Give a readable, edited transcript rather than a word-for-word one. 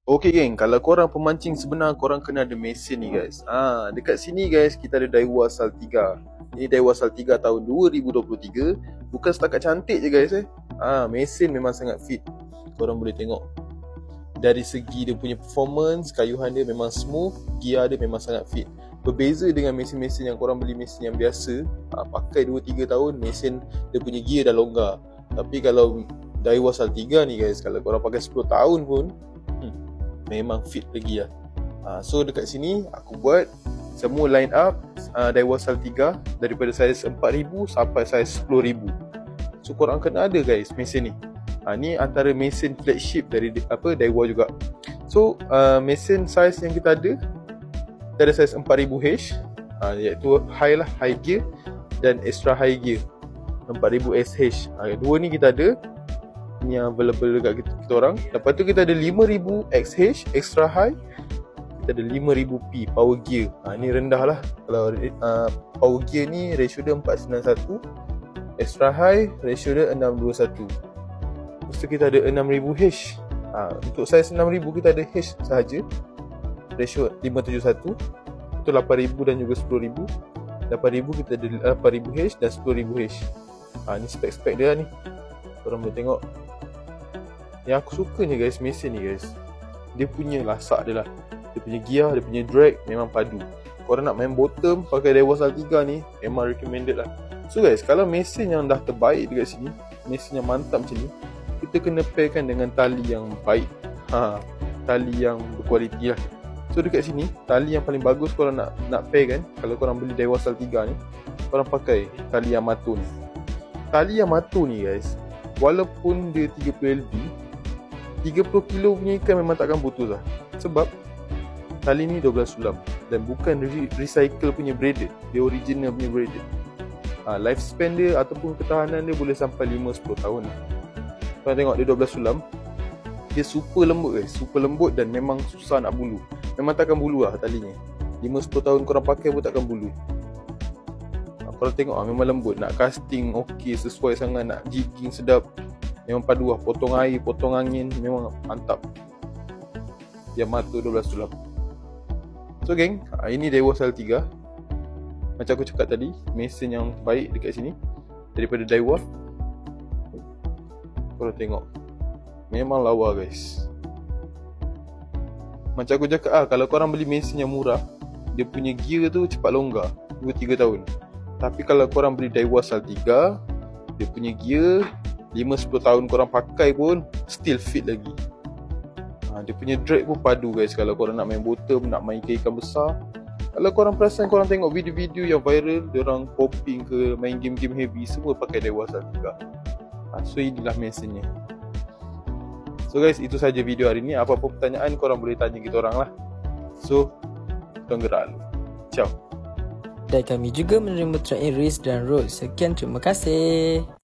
Okay geng, kalau korang pemancing sebenar, korang kena ada mesin ni guys. Dekat sini guys, kita ada Daiwa Saltiga. Ini Daiwa Saltiga tahun 2023. Bukan setakat cantik je guys mesin memang sangat fit. Korang boleh tengok dari segi dia punya performance, kayuhan dia memang smooth, gear dia memang sangat fit. Berbeza dengan mesin-mesin yang korang beli mesin yang biasa, pakai 2-3 tahun, mesin dia punya gear dah longgar. Tapi kalau Daiwa Saltiga ni guys, kalau korang pakai 10 tahun pun memang fit lagi lah. So dekat sini aku buat semua line up Daiwa Saltiga daripada saiz 4000 sampai saiz 10000. So korang kena ada guys mesin ni. Ni antara mesin flagship dari Daiwa juga. So mesin saiz yang kita ada saiz 4000H, iaitu high lah, high gear dan extra high gear 4000SH. Dua ni kita ada, ni yang available dekat kita orang. Lepas tu kita ada 5000XH extra high, kita ada 5000P power gear. Ni rendah lah. Kalau power gear ni ratio dia 491, extra high ratio dia 621. Lepas tu kita ada 6000H. Untuk saiz 6000 kita ada H sahaja, ratio 571. Itu 8000 dan juga 10000. 8000 kita ada 8000H dan 10000H. Ni spek-spek dia ni, korang boleh tengok. Yang aku suka ni guys, mesin ni guys, dia punya lasak dia lah, dia punya gear, dia punya drag memang padu. Korang nak main bottom pakai Daiwa Saltiga ni memang recommended lah. So guys, kalau mesin yang dah terbaik dekat sini, mesin yang mantap macam ni, kita kena pairkan dengan tali yang baik, tali yang berkualiti lah. So dekat sini, tali yang paling bagus korang nak pair kan, kalau korang beli Daiwa Saltiga ni, korang pakai tali Yamato ni. Tali Yamato ni guys, walaupun dia 30 LB, 30 kilo punya ikan memang takkan putus lah. Sebab tali ni 12 sulam dan bukan recycle punya braided, dia original punya braided. Lifespan dia ataupun ketahanan dia boleh sampai 5-10 tahun lah. Korang tengok dia 12 sulam, dia super lembut guys, super lembut dan memang susah nak bulu. Memang takkan bulu lah talinya. 5-10 tahun korang pakai pun takkan bulu. Korang tengok memang lembut, nak casting okey, sesuai sangat, nak jigging sedap, memang padu lah. Potong air, potong angin, memang mantap. Yamato 12 sulam. So geng, ini Daiwa Saltiga. Macam aku cakap tadi, mesin yang baik dekat sini daripada Daiwa. Korang tengok, memang lawa guys. Macam aku cakap kalau korang beli mesin yang murah, dia punya gear tu cepat longgar 2-3 tahun. Tapi kalau korang beli Daiwa Saltiga, dia punya gear 5-10 tahun korang pakai pun still fit lagi. Dia punya drag pun padu guys. Kalau korang nak main bottom, nak main ikan besar, kalau korang perasan, korang tengok video-video yang viral, diorang popping ke main game-game heavy, semua pakai Daiwa Saltiga. So inilah mesinnya. So guys, itu saja video hari ni. Apa-apa pertanyaan korang boleh tanya kita orang lah. So korang gerak dulu. Ciao. Dan kami juga menerima track in race dan road. Sekian, terima kasih.